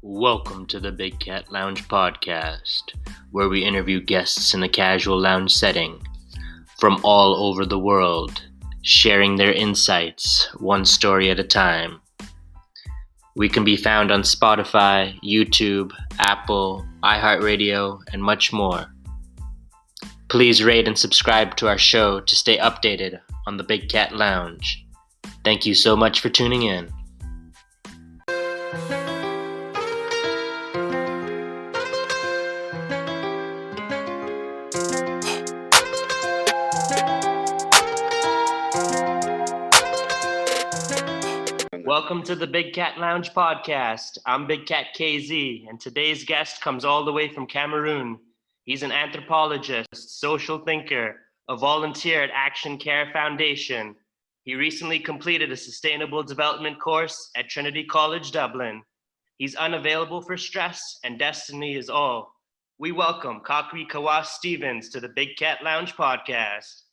Welcome to the Big Cat Lounge podcast, where we interview guests in a casual lounge setting from all over the world, sharing their insights one story at a time. We can be found on Spotify, YouTube, Apple, iHeartRadio, and much more. Please rate and subscribe to our show to stay updated on the Big Cat Lounge. Thank you so much for tuning in. Welcome to the Big Cat Lounge podcast. I'm Big Cat KZ, and today's guest comes all the way from Cameroon. He's an anthropologist, social thinker, a volunteer at Action Care Foundation. He recently completed a sustainable development course at Trinity College Dublin. He's unavailable for stress, and destiny is all. We welcome Kakwi Kawas Stevens to the Big Cat Lounge podcast.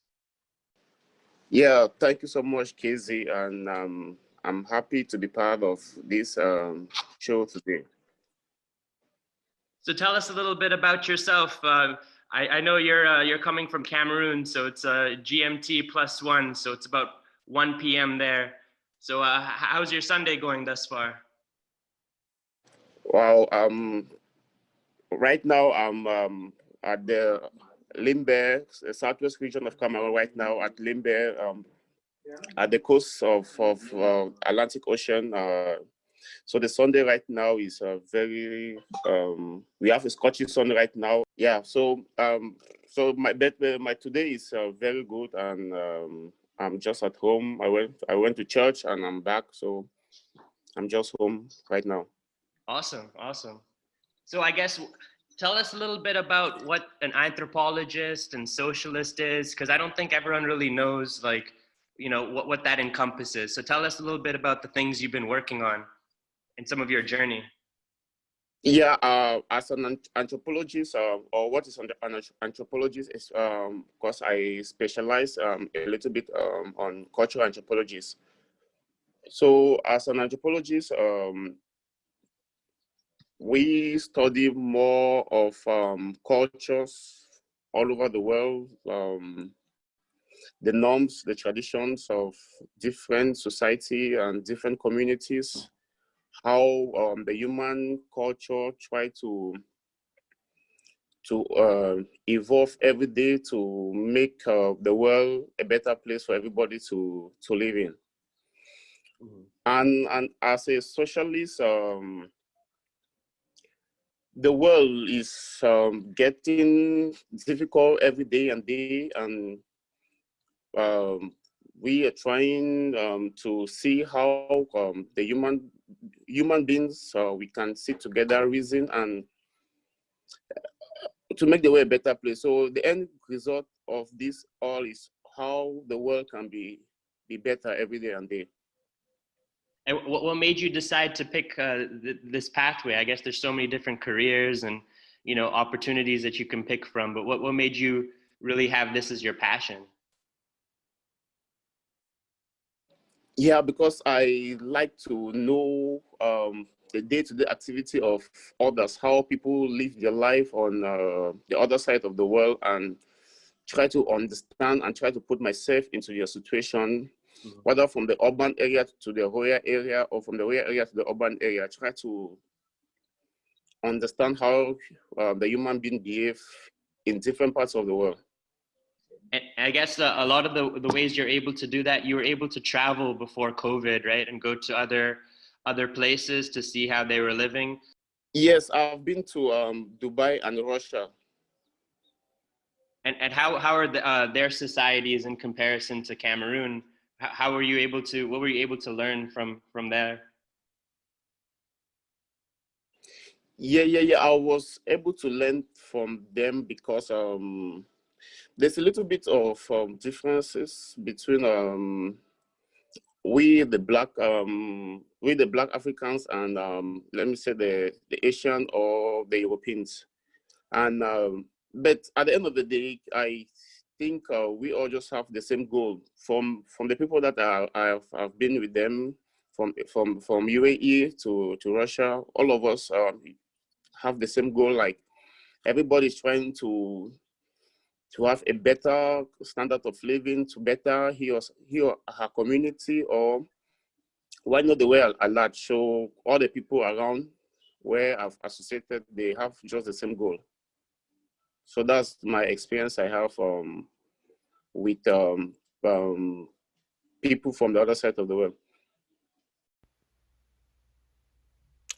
Yeah, thank you so much, KZ, and I'm happy to be part of this show today. So tell us a little bit about yourself. I know you're coming from Cameroon, so it's GMT +1, so it's about 1 p.m. there. So how's your Sunday going thus far? Well, right now I'm at the Limbe, the southwest region of Cameroon. Right now at Limbe, at the coast of Atlantic Ocean. So the Sunday right now is very. We have a scorching sun right now. Yeah. So my today is very good, and I'm just at home. I went to church and I'm back. So I'm just home right now. Awesome. So I guess tell us a little bit about what an anthropologist and socialist is, because I don't think everyone really knows, like, what that encompasses. So tell us a little bit about the things you've been working on in some of your journey. Yeah, as an anthropologist, or what is an anthropologist is, because I specialize a little bit on cultural anthropologists. So as an anthropologist, we study more of cultures all over the world, the norms, the traditions of different society and different communities, how the human culture try to evolve every day to make the world a better place for everybody to live in. Mm-hmm. And as a socialist, the world is getting difficult every day, and we are trying to see how the human beings we can sit together, reason, and to make the world a better place. So the end result of this all is how the world can be better every day and day. And what made you decide to pick this pathway? I guess there's so many different careers and opportunities that you can pick from, but what made you really have this as your passion? Yeah, because I like to know the day-to-day activity of others, how people live their life on the other side of the world, and try to understand and try to put myself into their situation, mm-hmm. whether from the urban area to the rural area or from the rural area to the urban area. Try to understand how the human being behave in different parts of the world. And I guess a lot of the ways you're able to do that, you were able to travel before COVID, right? And go to other places to see how they were living. Yes, I've been to Dubai and Russia. And how are their societies in comparison to Cameroon? What were you able to learn from there? Yeah. I was able to learn from them because there's a little bit of differences between we the black Africans and let me say the Asian or the Europeans, and but at the end of the day, I think we all just have the same goal. From the people that I've been with them, from UAE to Russia. All of us have the same goal. Like everybody's trying to have a better standard of living, to better he or her community, or why not the way at large. So all the people around where I've associated, they have just the same goal. So that's my experience I have with people from the other side of the world.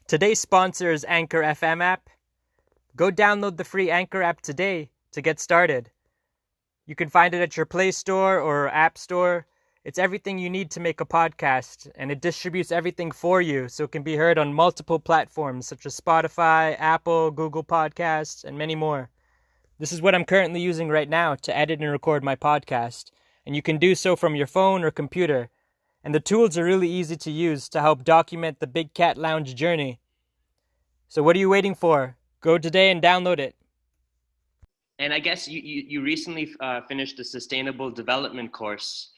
Today's sponsor is Anchor FM app. Go download the free Anchor app today to get started. You can find it at your Play Store or App Store. It's everything you need to make a podcast, and it distributes everything for you so it can be heard on multiple platforms such as Spotify, Apple, Google Podcasts, and many more. This is what I'm currently using right now to edit and record my podcast, and you can do so from your phone or computer. And the tools are really easy to use to help document the Big Cat Lounge journey. So what are you waiting for? Go today and download it. And I guess you recently finished a sustainable development course.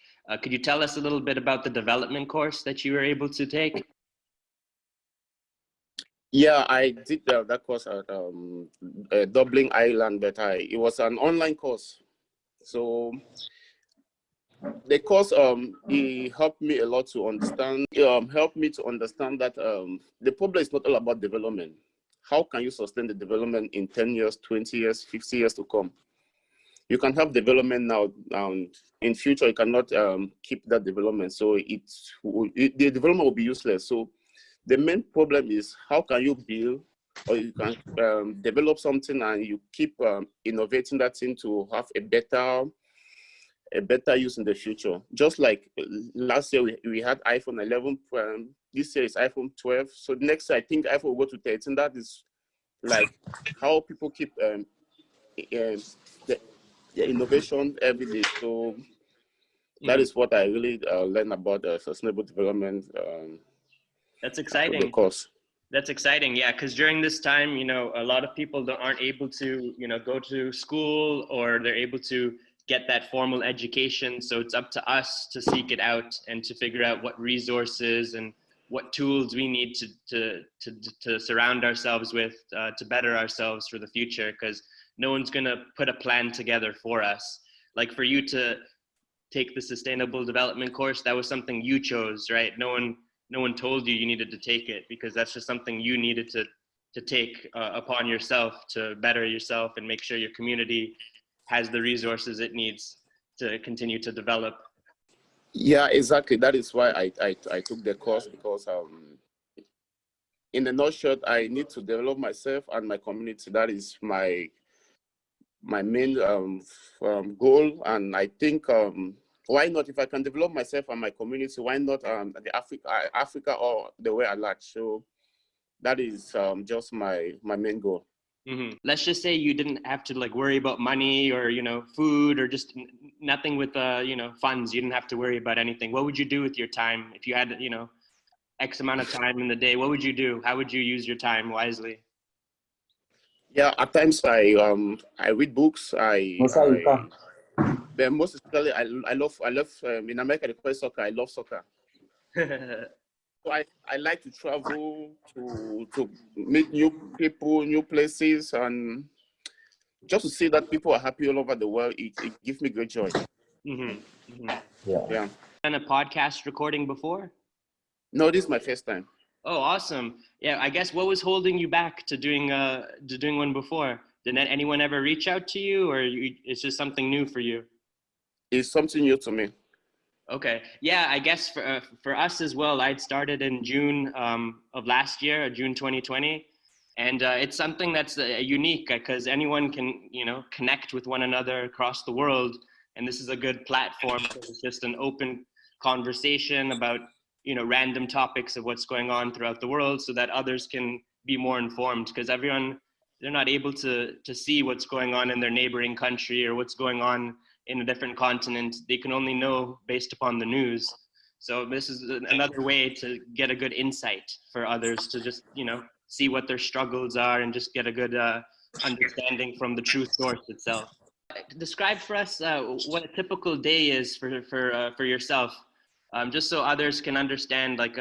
Could you tell us a little bit about the development course that you were able to take? Yeah, I did that course at Dublin, Ireland, but it was an online course. So the course it helped me a lot to understand. Helped me to understand that the problem is not all about development. How can you sustain the development in 10 years, 20 years, 50 years to come? You can have development now, and in future you cannot keep that development. So the development will be useless. So the main problem is how can you build, or you can develop something and you keep innovating that thing to have a better use in the future. Just like last year we had iPhone 11, this year is iPhone 12. So next year I think iPhone will go to 13. That is like how people keep the innovation every day. So that is what I really learned about sustainable development. That's exciting. The course. That's exciting, yeah, because during this time, a lot of people aren't able to, go to school, or they're able to get that formal education. So it's up to us to seek it out and to figure out what resources and what tools we need to surround ourselves with to better ourselves for the future, because no one's going to put a plan together for us. Like for you to take the sustainable development course, that was something you chose, right? No one told you needed to take it, because that's just something you needed to take upon yourself to better yourself and make sure your community has the resources it needs to continue to develop. Yeah, exactly. That is why I took the course, because in a nutshell, I need to develop myself and my community. That is my main goal. And I think why not, if I can develop myself and my community, why not Africa or the way I like. So that is just my main goal. Mm-hmm. Let's just say you didn't have to worry about money or food, or just nothing with funds. You didn't have to worry about anything. What would you do with your time if you had X amount of time in the day? What would you do? How would you use your time wisely? Yeah, at times I read books. But most especially I love in America they call it soccer. I love soccer. So I like to travel to meet new people, new places, and just to see that people are happy all over the world. It gives me great joy. Mm-hmm. Mm-hmm. Yeah. Done a podcast recording before? No, this is my first time. Oh, awesome. Yeah, I guess what was holding you back to doing one before? Did anyone ever reach out to you, or it's just something new for you? It's something new to me. Okay. Yeah, I guess for us as well, I'd started in June of last year, June 2020. And it's something that's unique, because anyone can, connect with one another across the world. And this is a good platform, because it's just an open conversation about, random topics of what's going on throughout the world, so that others can be more informed, because they're not able to see what's going on in their neighboring country or what's going on in a different continent. They can only know based upon the news. So this is another way to get a good insight for others to just, see what their struggles are and just get a good understanding from the true source itself. Describe for us what a typical day is for yourself. just so others can understand, like,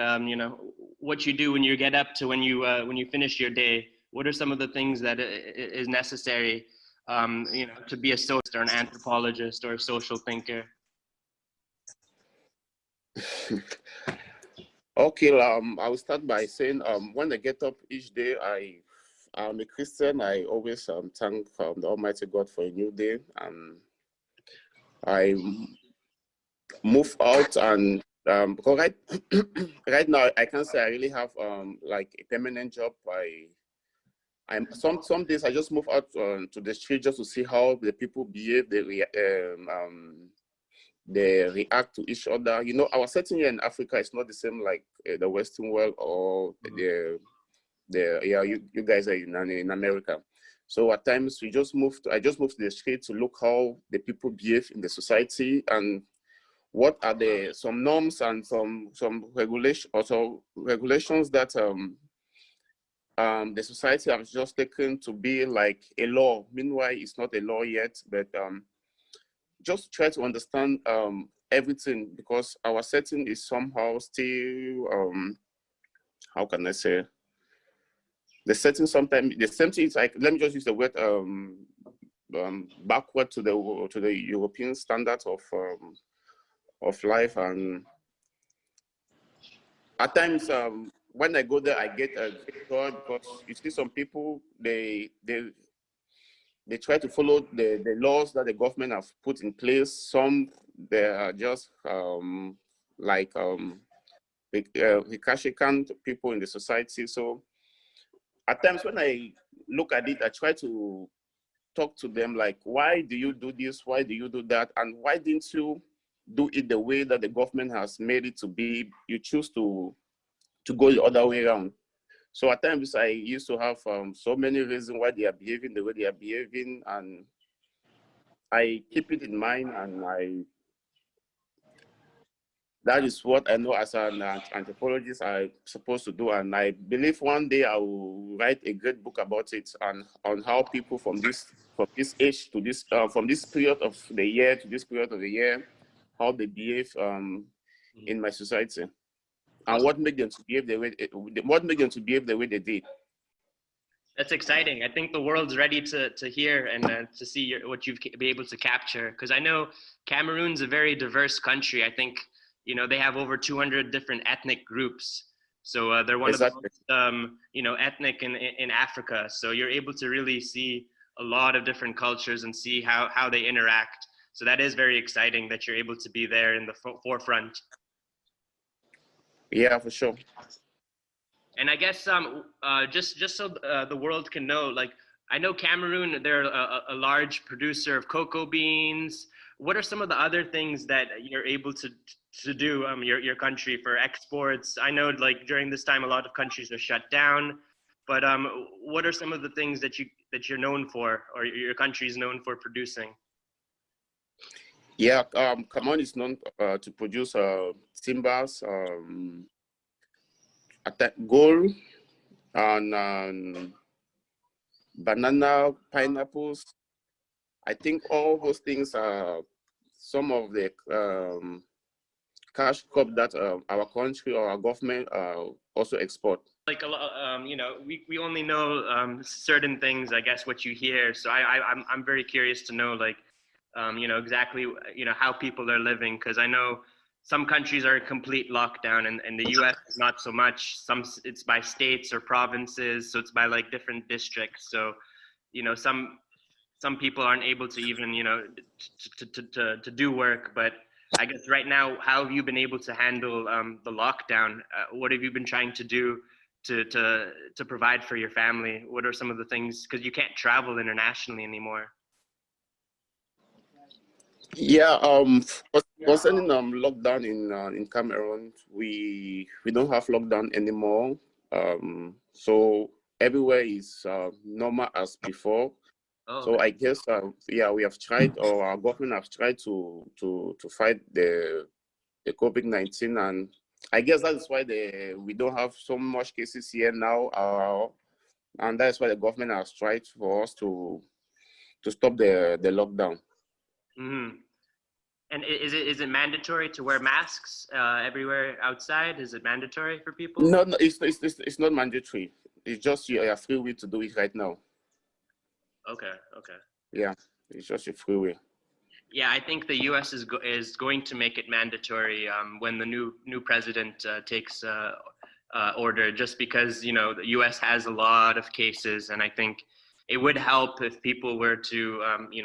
what you do when you get up to when you finish your day. What are some of the things that is necessary, to be a sociologist or an anthropologist or a social thinker? Okay, I will start by saying, when I get up each day, I'm a Christian. I always thank the Almighty God for a new day, and I move out and because right now I can't say I really have like a permanent job. I'm some days I just move out to the street just to see how the people behave. They react to each other. You know, our setting here in Africa is not the same like the Western world or you guys are in America. So at times I just moved to the street to look how the people behave in the society and what are some norms and some regulations that the society has just taken to be like a law. Meanwhile, it's not a law yet, but just try to understand everything, because our setting is somehow still how can I say, the setting sometimes the same thing is like, let me just use the word backward to the European standards of life. And at times when I go there I get a great joy, because you see some people they try to follow the laws that the government have put in place. Some they are just recalcitrant people in the society. So at times when I look at it, I try to talk to them like, why do you do this? Why do you do that? And why didn't you do it the way that the government has made it to be? You choose to go the other way around. So at times I used to have so many reasons why they are behaving the way they are behaving, and I keep it in mind, and that is what I know as an anthropologist I'm supposed to do. And I believe one day I will write a great book about it, and on how people from this age to this from this period of the year to this period of the year, how they behave in my society, and what made them to behave the way they did. That's exciting. I think the world's ready to hear and to see what you've been able to capture. Because I know Cameroon's a very diverse country. I think, they have over 200 different ethnic groups. So they're one Exactly. of the most, ethnic in Africa. So you're able to really see a lot of different cultures and see how they interact. So that is very exciting that you're able to be there in the forefront. Yeah, for sure. And I guess just so the world can know, like, I know Cameroon, they're a large producer of cocoa beans. What are some of the other things that you're able to do, your country, for exports? I know, like, during this time, a lot of countries are shut down, but what are some of the things that you're known for, or your country is known for producing? Yeah, Cameroon is known to produce timbers, gold, and banana, pineapples. I think all those things are some of the cash crop that our country or our government also export. Like a lot, we only know certain things, I guess, what you hear. So I'm very curious to know, like, exactly, how people are living, because I know some countries are in complete lockdown, and the U.S. is not so much. It's by states or provinces, so it's by like different districts. So, some people aren't able to even, to do work. But I guess right now, how have you been able to handle the lockdown? What have you been trying to do to provide for your family? What are some of the things, because you can't travel internationally anymore? Yeah, concerning lockdown in Cameroon, we don't have lockdown anymore. So everywhere is normal as before. Oh, So I guess yeah, we have tried, or our government have tried to fight the COVID-19, and I guess that is why we don't have so much cases here now, and that's why the government has tried for us to stop the lockdown. mm-hmm. And is it mandatory to wear masks everywhere outside? Is it mandatory for people? No, no, it's not mandatory. It's just you are free will to do it right now. Okay. Yeah, it's just a free will. Yeah, I think the U.S. is going to make it mandatory when the new president takes order, just because the U.S. has a lot of cases, and I think it would help if people were to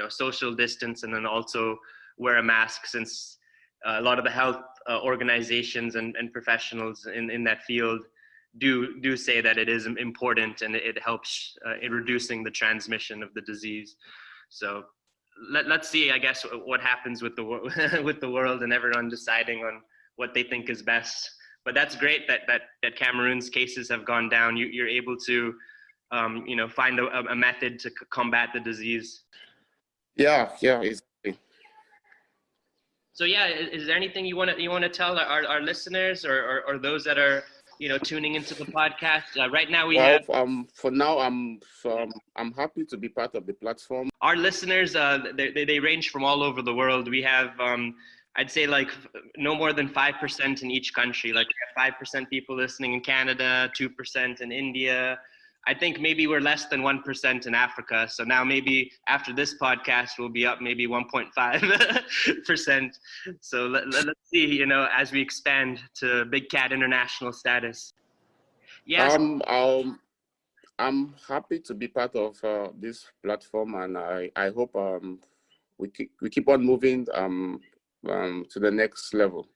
social distance and then also wear a mask, since a lot of the health organizations and professionals in that field do say that it is important and it helps in reducing the transmission of the disease. So let's see, I guess, what happens with the with the world and everyone deciding on what they think is best. But that's great that Cameroon's cases have gone down. You're able to find a method to combat the disease. Yeah, exactly. So yeah, is there anything you want to tell our listeners or those that are tuning into the podcast? Right now we have. For now, I'm happy to be part of the platform. Our listeners, they range from all over the world. We have, I'd say, like no more than 5% in each country. Like we have 5% people listening in Canada, 2% in India. I think maybe we're less than 1% in Africa. So now maybe after this podcast, we'll be up maybe 1.5%. So let's see, as we expand to Big Cat international status. Yes. I'm happy to be part of this platform, and I hope we keep on moving to the next level.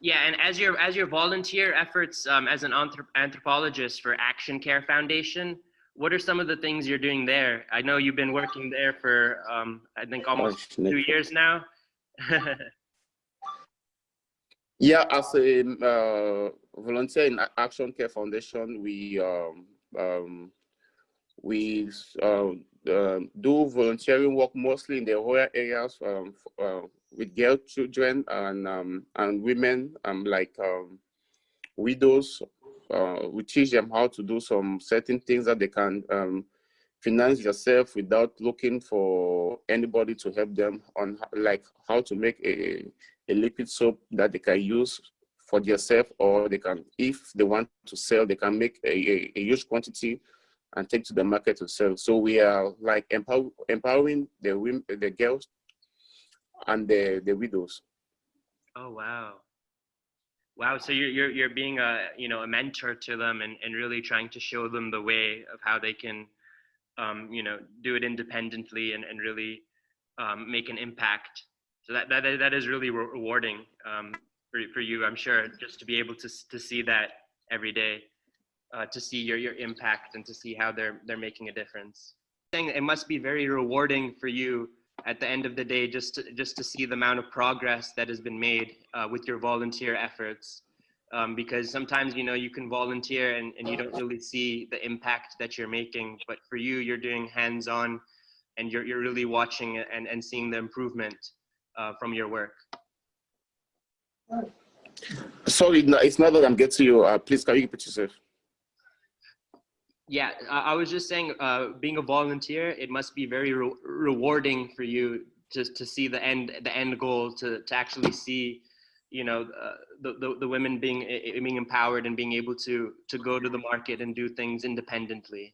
Yeah, and as your volunteer efforts as an anthropologist for Action Care Foundation, what are some of the things you're doing there? I know you've been working there for I think almost 2 years now. Yeah, as a volunteer in Action Care Foundation, we do volunteering work mostly in the rural areas with girl children and women, like widows. We teach them how to do some certain things that they can finance yourself without looking for anybody to help them on, like how to make a liquid soap that they can use for themselves, or they can, if they want to sell, they can make a huge quantity and take to the market to sell. So we are like empowering the women, the girls, and the widows. Oh wow! Wow! So you're being a mentor to them and really trying to show them the way of how they can do it independently and really make an impact. So that is really rewarding for you, I'm sure, just to be able to see that every day. To see your impact and to see how they're making a difference. It must be very rewarding for you at the end of the day, just to see the amount of progress that has been made with your volunteer efforts. Because sometimes you can volunteer and you don't really see the impact that you're making, but for you, you're doing hands-on and you're really watching and seeing the improvement from your work. Sorry, it's not that I'm getting you. Please, can you repeat yourself? Yeah, I was just saying, being a volunteer, it must be very rewarding for you to see the end goal, to actually see, the women being empowered and being able to go to the market and do things independently.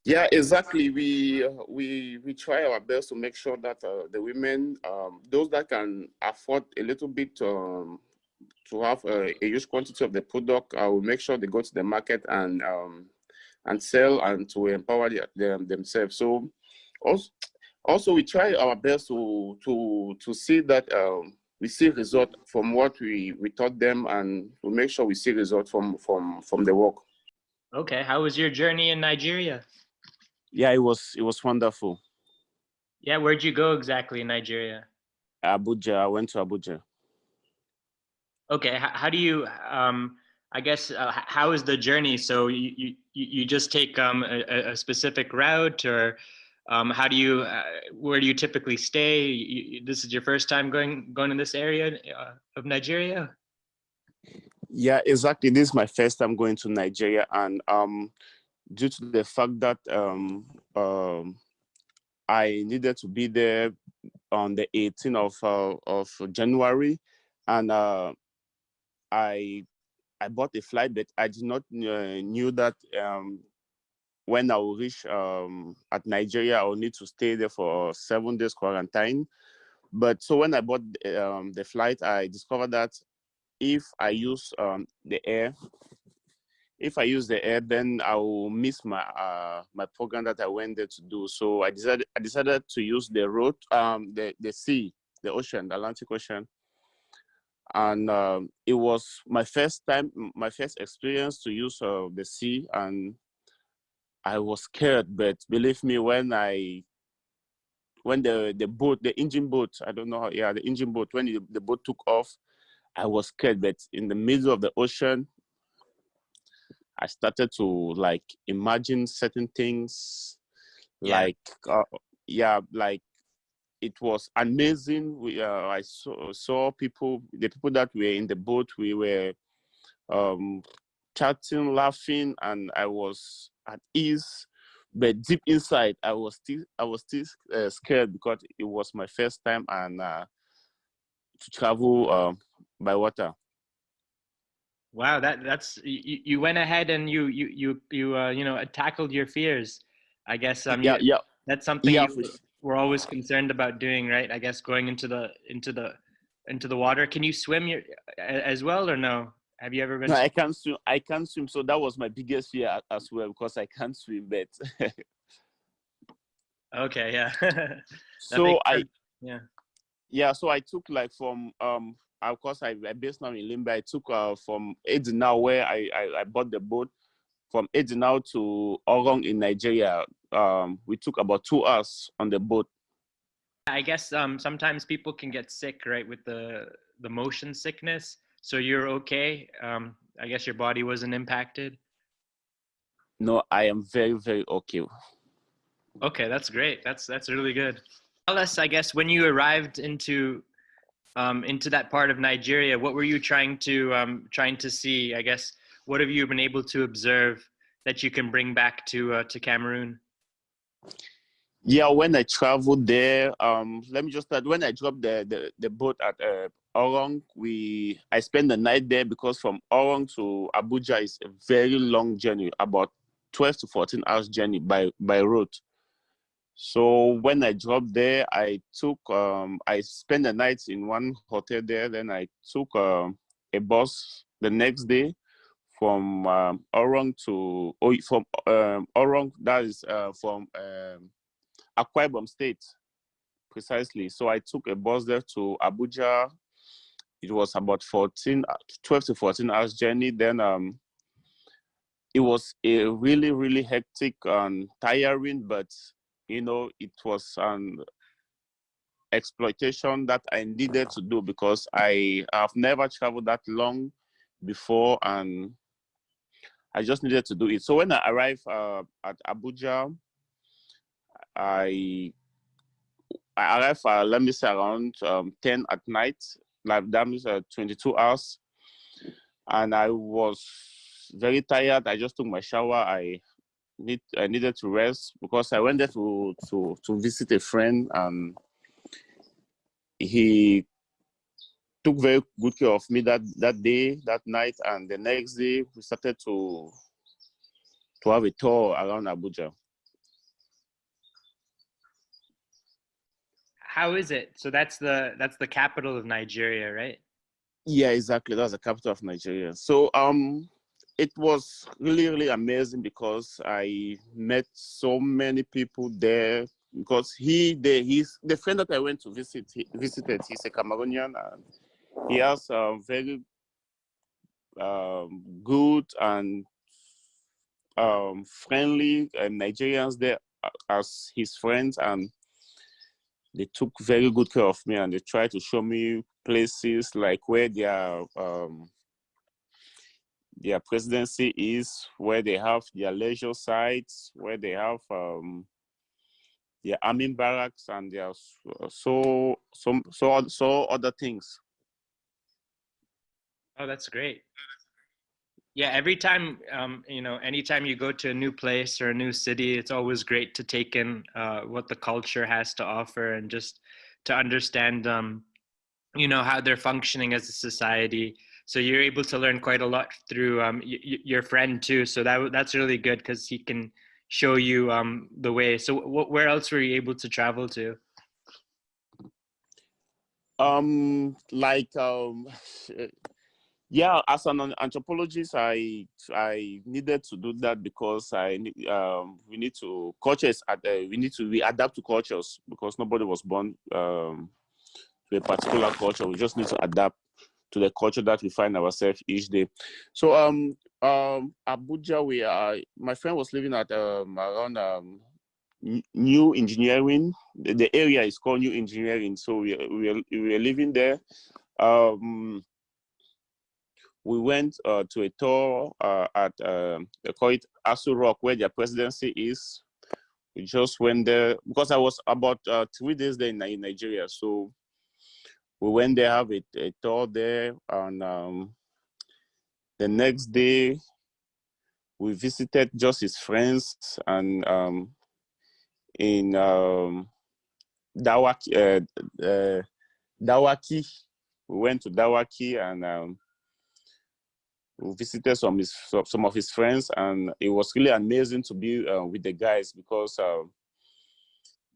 Yeah, exactly. We try our best to make sure that the women, those that can afford a little bit to have a huge quantity of the product, I will make sure they go to the market and sell and to empower themselves. So also we try our best to see that we see result from what we taught them, and we make sure we see result from the work. Okay, how was your journey in Nigeria? Yeah, it was wonderful. Yeah, where'd you go exactly in Nigeria? Abuja. I went to Abuja. Okay, how do you I guess how is the journey? So you just take a specific route, or how do you where do you typically stay? This is your first time going in this area of Nigeria? Yeah, exactly. This is my first time going to Nigeria, and due to the fact that I needed to be there on the 18th of January, and I bought a flight, but I did not knew that when I will reach at Nigeria, I will need to stay there for 7 days quarantine. But so when I bought the flight, I discovered that if I use the air, then I will miss my program that I went there to do. So I decided to use the road, the sea, the ocean, the Atlantic Ocean. And it was my first experience to use the sea, and I was scared. But believe me, when the boat, the engine boat, I don't know how, yeah, the engine boat, when the boat took off, I was scared. But in the middle of the ocean, I started to like imagine certain things, like like it was amazing. I saw people, the people that were in the boat. We were chatting, laughing, and I was at ease. But deep inside, I was still scared because it was my first time and to travel by water. Wow, that's you went ahead and you tackled your fears. I guess that's something Yeah, you were always concerned about doing, right? I guess going into the water. Can you swim as well or no? Have you ever been? No, I can't swim. I can't swim. So that was my biggest fear as well, because I can't swim. But Okay, yeah. That so makes sense. Yeah. so I took like from of course I based now in Limbe. I took from Edinau, where I bought the boat, from Edinau to Orong in Nigeria. We took about 2 hours on the boat. I guess sometimes people can get sick, right, with the motion sickness. So you're okay. I guess your body wasn't impacted. No, I am very, very okay. Okay, that's great. That's really good. Tell us, I guess, when you arrived into that part of Nigeria, what were you trying to see? I guess, what have you been able to observe that you can bring back to Cameroon? Yeah, when I traveled there, let me just start. When I dropped the boat at Orong, I spent the night there, because from Orong to Abuja is a very long journey, about 12 to 14 hours journey by road. So when I dropped there, I spent the night in one hotel there. Then I took a bus the next day from Orong from Orong. That is from Akwa Ibom State, precisely. So I took a bus there to Abuja. It was about 12 to 14 hours journey. Then it was a really, really hectic and tiring, but it was an exploitation that I needed to do, because I have never traveled that long before, and I just needed to do it. So when I arrived at Abuja, I arrived, let me say, around 10 at night. Like that means 22 hours. And I was very tired. I just took my shower. I needed to rest, because I went there to visit a friend, and he took very good care of me that day, that night. And the next day we started to have a tour around Abuja. How is it? So that's the capital of Nigeria, right? Yeah, exactly. That's the capital of Nigeria. So it was really, really amazing, because I met so many people there. Because he's the friend that I went to visit. Visited. He's a Cameroonian, and he has very good and friendly Nigerians there as his friends, and they took very good care of me, and they tried to show me places like where their presidency is, where they have their leisure sites, where they have their army barracks, and their so other things. Oh, that's great. Yeah, every time, anytime you go to a new place or a new city, it's always great to take in what the culture has to offer and just to understand, how they're functioning as a society. So you're able to learn quite a lot through your friend too. So that's really good because he can show you the way. So where else were you able to travel to? Like yeah, as an anthropologist, I needed to do that because we need to we adapt to cultures because nobody was born to a particular culture. We just need to adapt to the culture that we find ourselves each day. So Abuja, my friend was living at around New Engineering. The area is called New Engineering. So we are living there. We went to a tour at they call it Asu Rock, where their presidency is. We just went there because I was about 3 days there in Nigeria. So we went there, have a tour there, and the next day we visited just his friends and in Dawaki. Dawaki. We went to Dawaki and we visited some of his friends, and it was really amazing to be with the guys because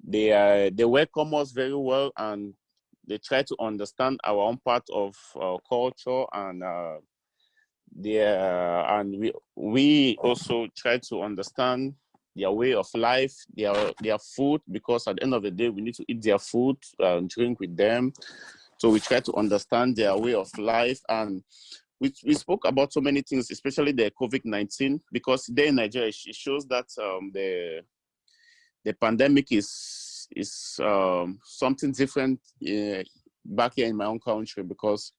they welcome us very well, and they try to understand our own part of culture, and we also try to understand their way of life, their food, because at the end of the day we need to eat their food, drink with them. So we try to understand their way of life, and we spoke about so many things, especially the COVID-19, because there in Nigeria, it shows that the pandemic is something different back here in my own country, because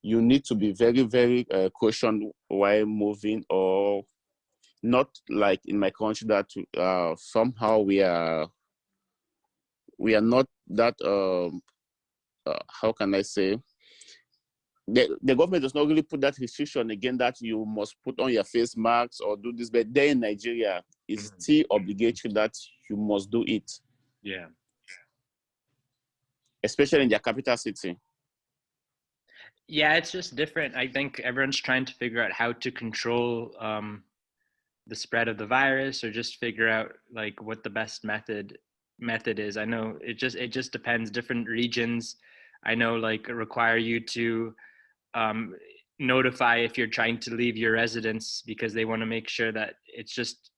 you need to be very, very cautious while moving, or not like in my country that somehow we are not that, how can I say, the government does not really put that restriction again that you must put on your face masks or do this, but there in Nigeria, it's still obligatory that you must do it. Yeah. Especially in their capital city. Yeah, it's just different. I think everyone's trying to figure out how to control the spread of the virus, or just figure out like what the best method is. I know it just depends. Different regions, I know, like require you to notify if you're trying to leave your residence, because they want to make sure that it's just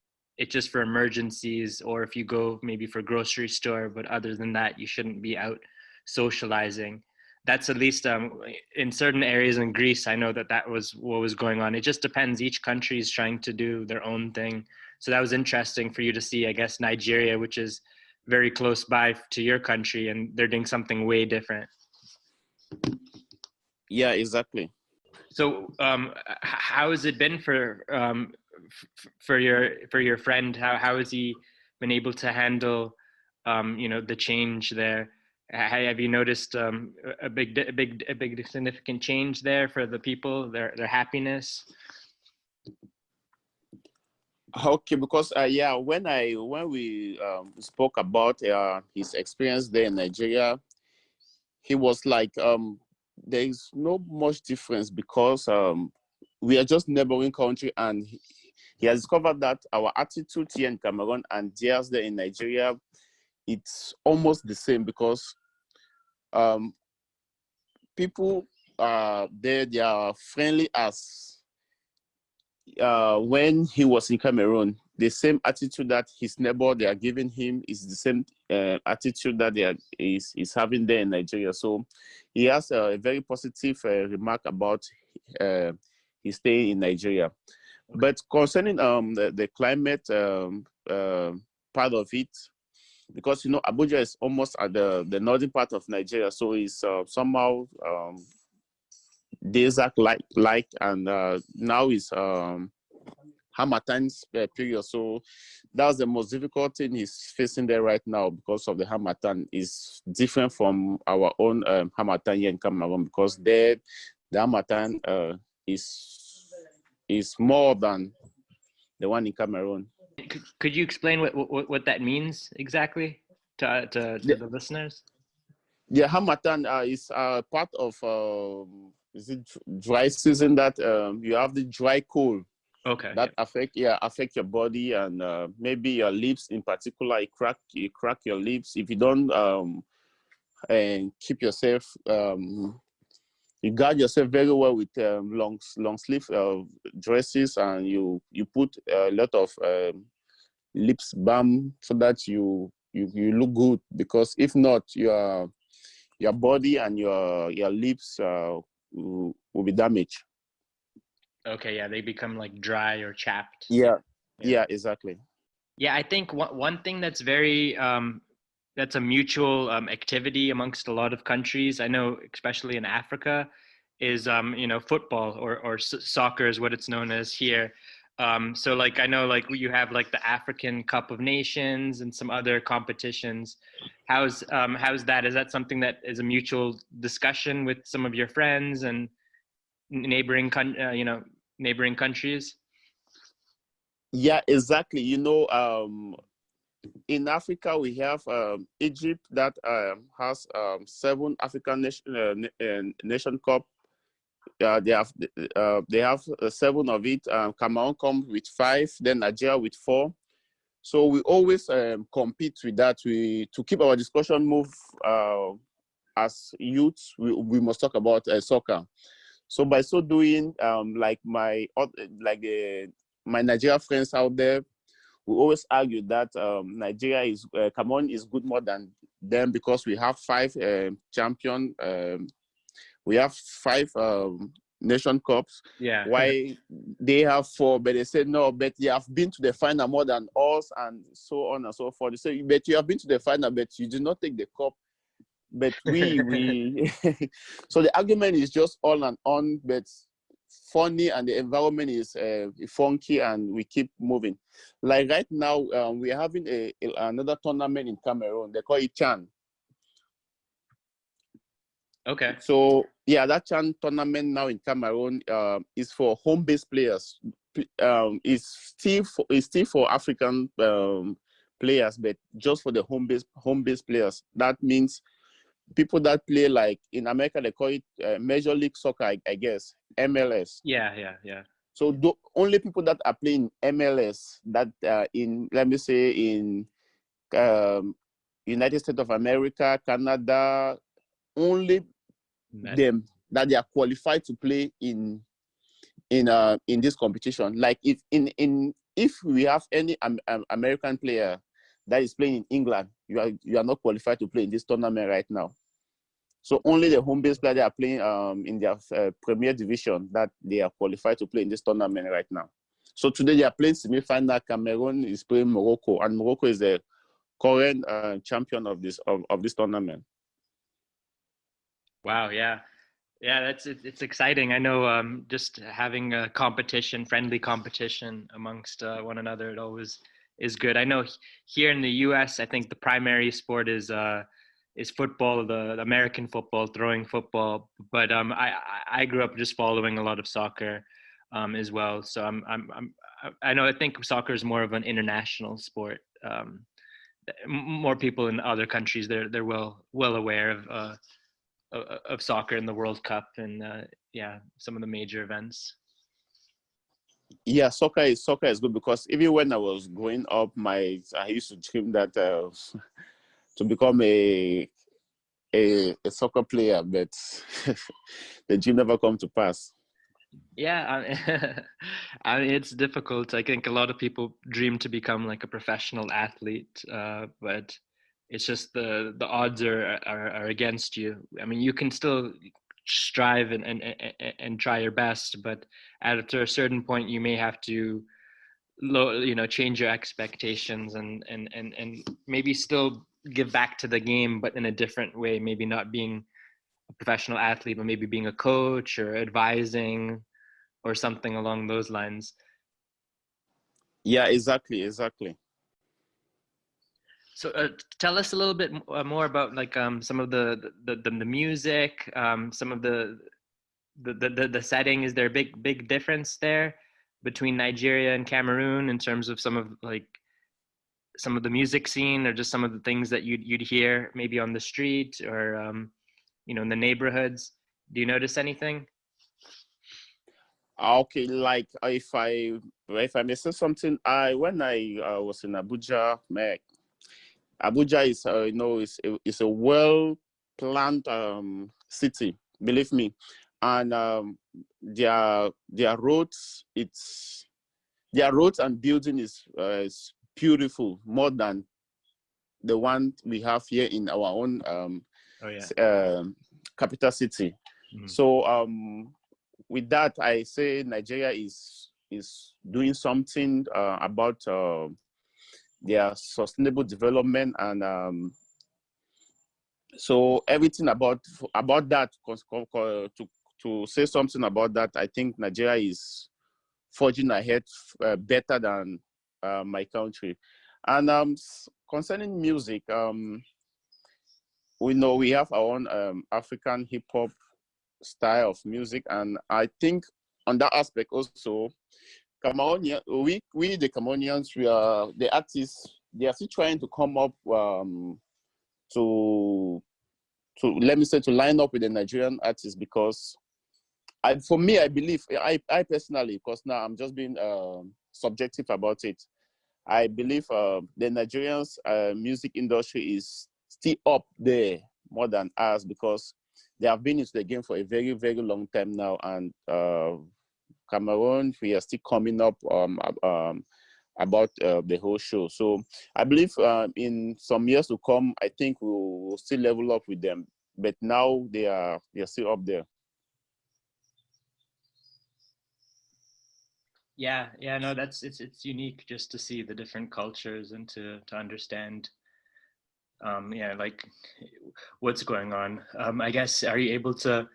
for emergencies, or if you go maybe for grocery store, but other than that you shouldn't be out socializing. That's at least in certain areas in Greece. I know that was what was going on. It just depends. Each country is trying to do their own thing. So that was interesting for you to see, I guess, Nigeria, which is very close by to your country, and they're doing something way different. Yeah, exactly. So how has it been for your friend? How has he been able to handle the change there? Have you noticed a big significant change there for the people, their happiness? Okay, because yeah, when we spoke about his experience there in Nigeria, he was like, there is no much difference, because we are just neighboring country, and he has discovered that our attitude here in Cameroon and theirs there in Nigeria, it's almost the same, because people they are friendly as when he was in Cameroon. The same attitude that his neighbor they are giving him is the same attitude that is having there in Nigeria. So he has a very positive remark about his stay in Nigeria. Okay. But concerning the climate part of it, because Abuja is almost at the northern part of Nigeria, so it's somehow desert like, and now it's Harmattan period. So that's the most difficult thing he's facing there right now, because of the Harmattan is different from our own Harmattan here in Cameroon, because there the Harmattan is more than the one in Cameroon. Could you explain what that means exactly to the listeners? Yeah, Hamatan is part of is it dry season that you have the dry cold Okay. that affect your body, and maybe your lips in particular. You crack your lips if you don't and keep yourself you guard yourself very well with long sleeve dresses, and you put a lot of lips balm so that you look good, because if not, your body and your lips will be damaged. Okay, yeah, they become like dry or chapped. Yeah, exactly. Yeah, I think one thing that's very that's a mutual activity amongst a lot of countries. I know, especially in Africa, is football or soccer is what it's known as here. So like I know like you have like the African Cup of Nations and some other competitions. How's that? Is that something that is a mutual discussion with some of your friends and neighboring neighboring countries? Yeah, exactly. In Africa, we have Egypt that has 7 African nation cup. They have 7 of it. Cameroon comes with 5, then Nigeria with 4. So we always compete with that. To keep our discussion move as youths, we must talk about soccer. So by so doing, like my Nigeria friends out there, we always argue that Cameroon is good more than them, because we have 5 champion. We have 5 nation cups. Yeah. Why they have 4, but they said no, but you have been to the final more than us, and so on and so forth. They say, but you have been to the final, but you did not take the cup. But we so the argument is just all and on, but funny, and the environment is funky, and we keep moving. Like right now, we're having another tournament in Cameroon. They call it Chan. Okay. So yeah, that Chan tournament now in Cameroon is for home-based players. It's still for African players, but just for the home-based players. That means people that play, like in America, they call it Major League Soccer, I guess, MLS. Yeah. So the only people that are playing MLS that in, let me say, in United States of America, Canada, only them that they are qualified to play in this competition. Like if we have any American player that is playing in England, you are not qualified to play in this tournament right now. So only the home-based players are playing in their Premier Division that they are qualified to play in this tournament right now. So today they are playing semi-final. Cameroon is playing Morocco, and Morocco is the current champion of this tournament. Wow. Yeah. Yeah, it's exciting. I know just having a friendly competition amongst one another, it always is good. I know here in the US, I think the primary sport is football, the American football, throwing football. But I grew up just following a lot of soccer as well. So I know I think soccer is more of an international sport. More people in other countries, they're well aware of soccer in the World Cup and some of the major events. Yeah, soccer is good, because even when I was growing up, I used to dream that to become a soccer player, but the dream never come to pass. Yeah, I mean it's difficult. I think a lot of people dream to become like a professional athlete, but it's just the odds are against you. I mean, you can still strive and try your best, but after a certain point, you may have to change your expectations and maybe still give back to the game, but in a different way. Maybe not being a professional athlete, but maybe being a coach or advising or something along those lines. Yeah, exactly. So tell us a little bit more about like some of the music, some of the setting. Is there a big difference there between Nigeria and Cameroon in terms of some of like some of the music scene, or just some of the things that you'd hear maybe on the street, or in the neighborhoods? Do you notice anything? Okay, like if I may say something, when I was in Abuja, Abuja is is a well planned city, believe me, and their roads their roads and building is beautiful, more than the one we have here in our own Oh yeah. capital city. Mhm. So with that, I say Nigeria is doing something about their sustainable development, and so everything about that to say something about that. I think Nigeria is forging ahead better than my country. And concerning music, we know we have our own African hip hop style of music, and I think on that aspect also, Cameroonian, we the Cameroonians, we are the artists. They are still trying to come up to let me say, to line up with the Nigerian artists, because for me, I believe, I personally, because now I'm just being subjective about it, I believe the Nigerians music industry is still up there more than us, because they have been into the game for a very, very long time now. And Cameroon, we are still coming up about the whole show. So I believe in some years to come, I think we'll still level up with them. But now they are still up there. Yeah, no, it's unique just to see the different cultures and to understand, like what's going on. I guess, are you able to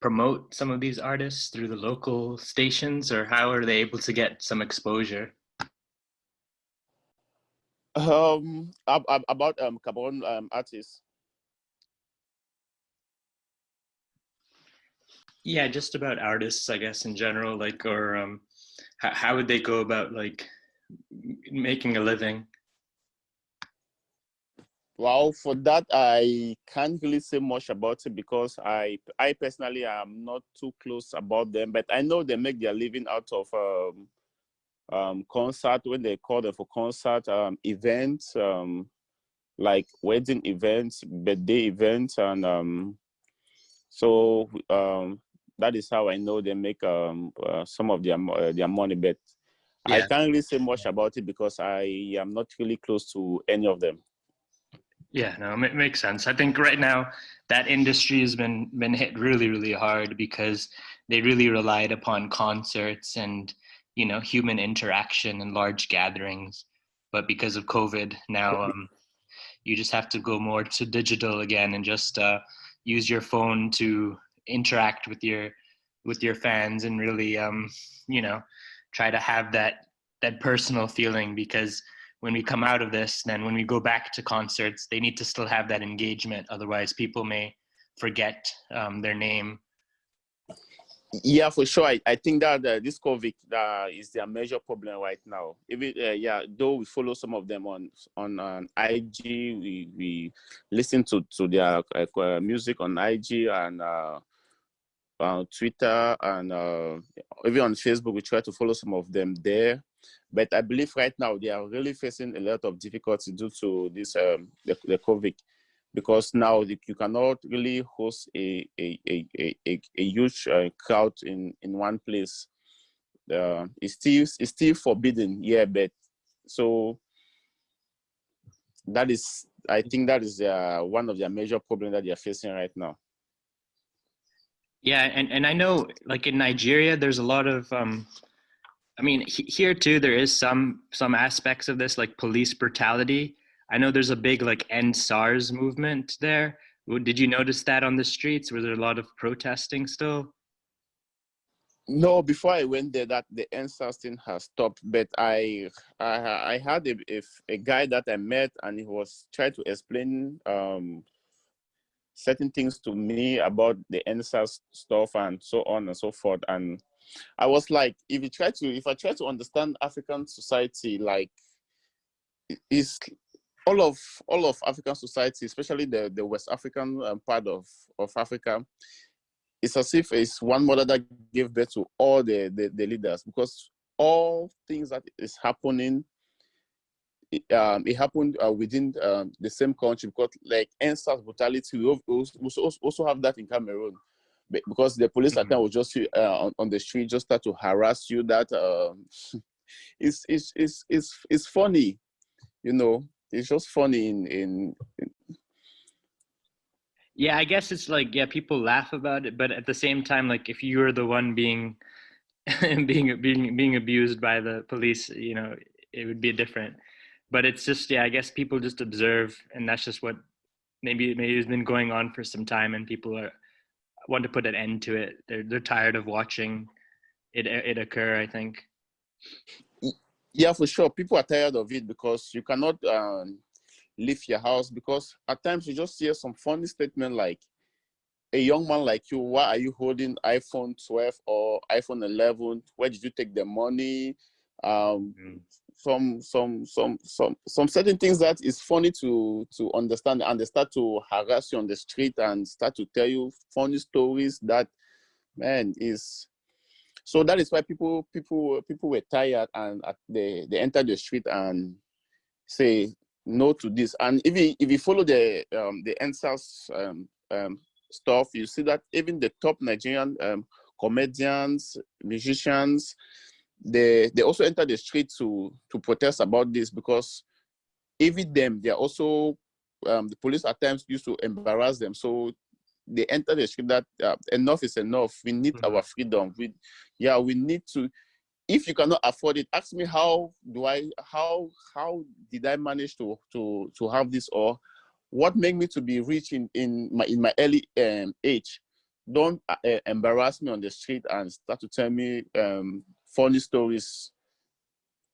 promote some of these artists through the local stations, or how are they able to get some exposure? About Cameroon artists. Yeah, just about artists, I guess, in general, like, or how would they go about like making a living? Well, for that, I can't really say much about it, because I personally am not too close about them, but I know they make their living out of concert, when they call them for concert events, like wedding events, birthday events, and so that is how I know they make some of their money. But I Yeah. can't really say much about it, because I am not really close to any of them. Yeah, no, it makes sense. I think right now that industry has been hit really, really hard, because they really relied upon concerts and human interaction and large gatherings. But because of COVID, now you just have to go more to digital again, and just use your phone to interact with your fans, and really try to have that personal feeling. Because when we come out of this, then when we go back to concerts, they need to still have that engagement. Otherwise, people may forget their name. Yeah, for sure. I think that this COVID is their major problem right now. Even though we follow some of them on IG, we listen to their music on IG and Twitter, and even on Facebook. We try to follow some of them there. But I believe right now they are really facing a lot of difficulty due to this the COVID, because now you cannot really host a huge crowd in one place. It's still forbidden, yeah. But so I think that is one of their major problems that they are facing right now. Yeah, and I know, like, in Nigeria, there's a lot of I mean, here too, there is some aspects of this, like police brutality. I know there's a big like end SARS movement there. Did you notice that on the streets? Was there a lot of protesting still? No, before I went there, that the NSAS thing has stopped. But I had a guy that I met, and he was trying to explain certain things to me about the NSAS stuff and so on and so forth. And I was like, if I try to understand African society, like, is all of African society, especially the West African part of Africa. It's as if it's one mother that gave birth to all the leaders, because all things that is happening, it happened within the same country, because like NSAS brutality, we also have that in Cameroon, because the police at times will just on the street just start to harass you. That it's funny, it's just funny in Yeah, I guess it's like, yeah, people laugh about it, but at the same time, like if you're the one being being abused by the police, it would be different. But it's just, yeah, I guess people just observe, and that's just what maybe has been going on for some time, and people want to put an end to it. They're tired of watching it occur, I think. Yeah, for sure. People are tired of it, because you cannot leave your house, because at times you just hear some funny statement like, a young man like you, why are you holding iPhone 12 or iPhone 11? Where did you take the money? Some certain things that is funny to understand, and they start to harass you on the street and start to tell you funny stories that, man, is. So that is why people were tired, and they entered the street and say no to this. And if you follow the NSAS stuff, you see that even the top Nigerian comedians, musicians, they also enter the street to protest about this, because even them, they are also the police at times used to embarrass them. So they enter the street that enough is enough. We need our freedom. We need to. If you cannot afford it, ask me how did I manage to have this, or what made me to be rich in my early age. Don't embarrass me on the street and start to tell me funny stories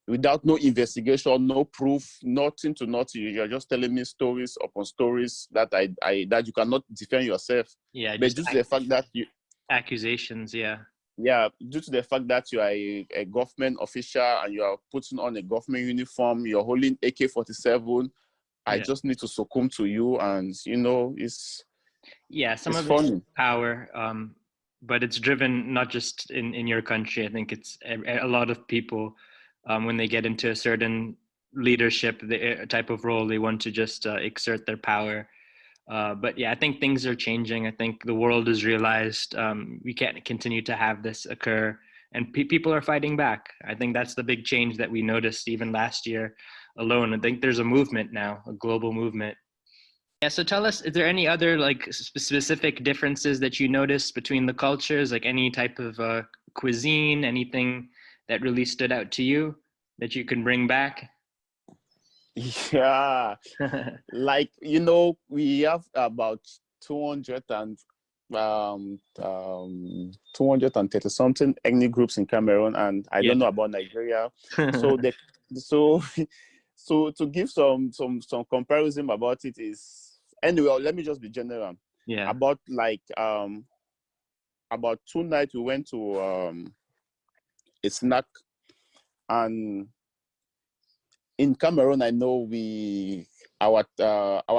without no investigation, no proof, nothing. You're just telling me stories upon stories that that you cannot defend yourself. Yeah, but due to the fact that you accusations, due to the fact that you are a government official and you are putting on a government uniform, you're holding AK-47, I just need to succumb to you, and it's some it's of funny. It's power, but it's driven not just in your country. I think it's a lot of people, when they get into a certain leadership type of role, they want to just exert their power. But yeah, I think things are changing. I think the world has realized we can't continue to have this occur, and people are fighting back. I think that's the big change that we noticed even last year alone. I think there's a movement now, a global movement. Yeah, so tell us, is there any other like specific differences that you noticed between the cultures, like any type of cuisine, anything that really stood out to you that you can bring back? Yeah, like we have about 230 something ethnic groups in Cameroon, and I don't know about Nigeria. So so to give some comparison about it is, anyway, let me just be general. About about 2 nights we went to a snack, and in Cameroon, I know our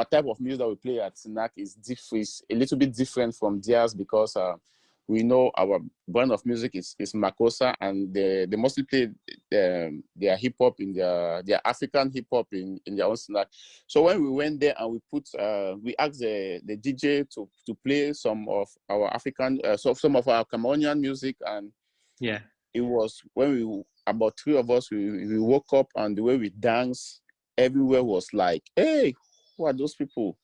type of music that we play at snack is a little bit different from theirs, because we know our brand of music is Makossa, and they mostly play their hip hop in their African hip hop in their own snack. So when we went there and we asked the DJ to play some of our African, some of our Cameroonian music, and it was when about 3 of us, we woke up, and the way we danced, everywhere was like, hey, who are those people?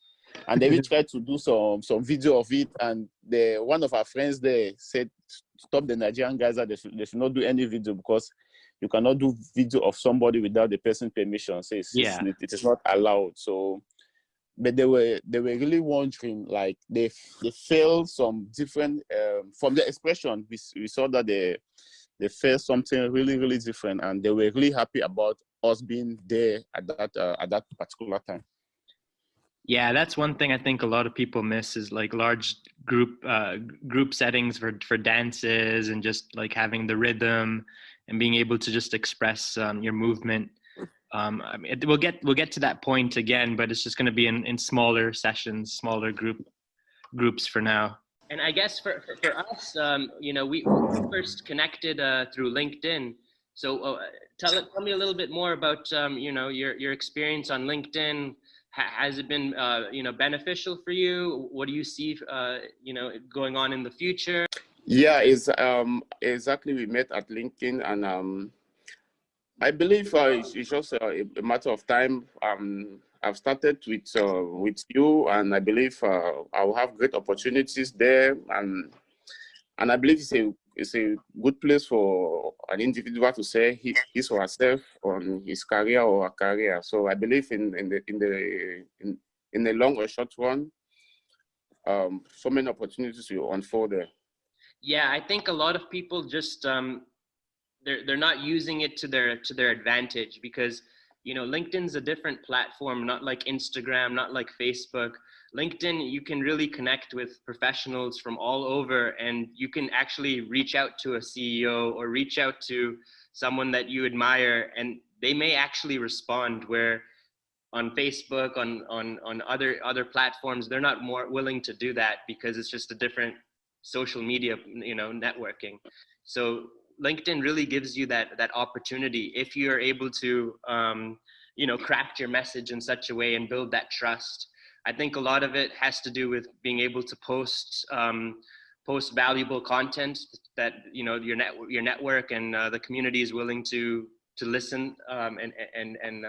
And then we tried to do some video of it, and one of our friends there said, stop the Nigerian guys, that they should not do any video, because you cannot do video of somebody without the person's permission. So it is not allowed. So, but they were really wondering, like they felt some different from the expression. We saw that they felt something really, really different, and they were really happy about us being there at that particular time. Yeah, that's one thing I think a lot of people miss, is like large group settings for dances, and just like having the rhythm and being able to just express your movement. I mean, we'll get to that point again, but it's just going to be in smaller sessions, smaller groups for now. And I guess for us, we first connected through LinkedIn. So tell me a little bit more about your experience on LinkedIn. Has it been beneficial for you? What do you see going on in the future? Yeah, it's exactly. We met at LinkedIn, and I believe it's just a matter of time. I've started with you, and I believe I'll have great opportunities there, and I believe it's a good place for an individual to say his or herself on his career or her career. So I believe in the long or short run, so many opportunities will unfold there. Yeah, I think a lot of people just they're not using it to their advantage, because LinkedIn's a different platform, not like Instagram, not like Facebook. LinkedIn, you can really connect with professionals from all over, and you can actually reach out to a CEO or reach out to someone that you admire, and they may actually respond, where on Facebook, on other platforms, they're not more willing to do that, because it's just a different social media networking. So LinkedIn really gives you that opportunity if you're able to craft your message in such a way and build that trust. I think a lot of it has to do with being able to post valuable content that your network and the community is willing to listen and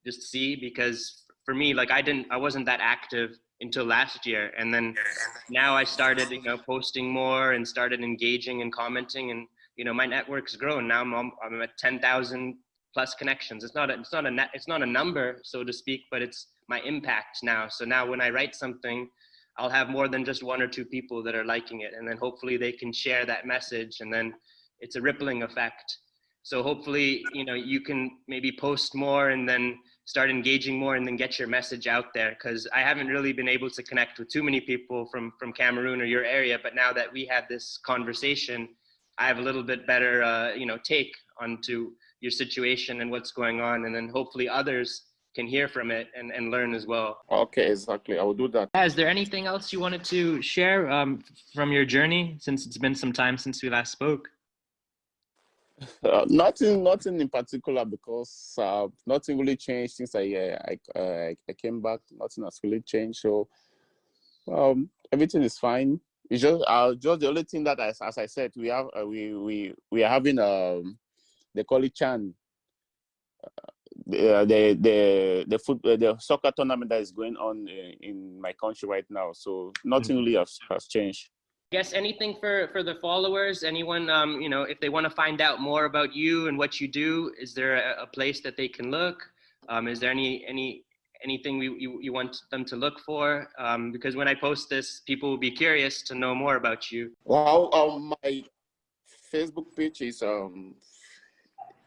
just see. Because for me, like, I wasn't that active until last year, and then now I started posting more and started engaging and commenting, and my network's grown. Now I'm at 10,000 plus connections. It's not a number, so to speak, but it's my impact now. So now when I write something, I'll have more than just one or two people that are liking it, and then hopefully they can share that message, and then it's a rippling effect. So hopefully you can maybe post more and then start engaging more and then get your message out there, because I haven't really been able to connect with too many people from Cameroon or your area. But now that we had this conversation, I have a little bit better take onto your situation and what's going on, and then hopefully others can hear from it and learn as well. Okay, exactly. I will do that. Is there anything else you wanted to share from your journey, since it's been some time since we last spoke? Nothing in particular, because nothing really changed since I came back. Nothing has really changed, so everything is fine. It's just the only thing that, as I said, we have we are having they call it Chan, the soccer tournament that is going on in my country right now. So nothing really has changed. I guess anything for the followers, anyone, if they want to find out more about you and what you do, is there a place that they can look? Is there anything you want them to look for? Because when I post this, people will be curious to know more about you. Well, my Facebook page is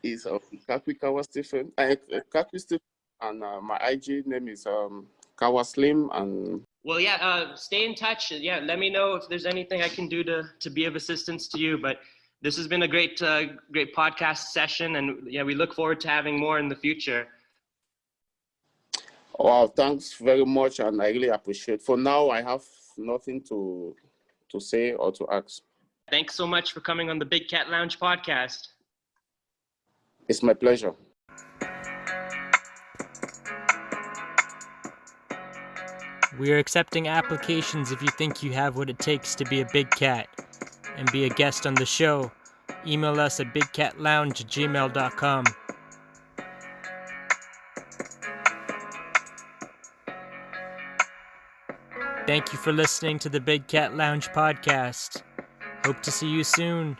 Kakwi Kawas Stephen, Kakwi Stephen, and my IG name is Kawas Slim. And well, yeah, stay in touch. Yeah, let me know if there's anything I can do to be of assistance to you. But this has been a great podcast session, and yeah, we look forward to having more in the future. Wow, thanks very much, and I really appreciate. For now, I have nothing to say or to ask. Thanks so much for coming on the Big Cat Lounge podcast. It's my pleasure. We are accepting applications if you think you have what it takes to be a big cat and be a guest on the show. Email us at bigcatlounge@gmail.com. Thank you for listening to the Big Cat Lounge podcast. Hope to see you soon.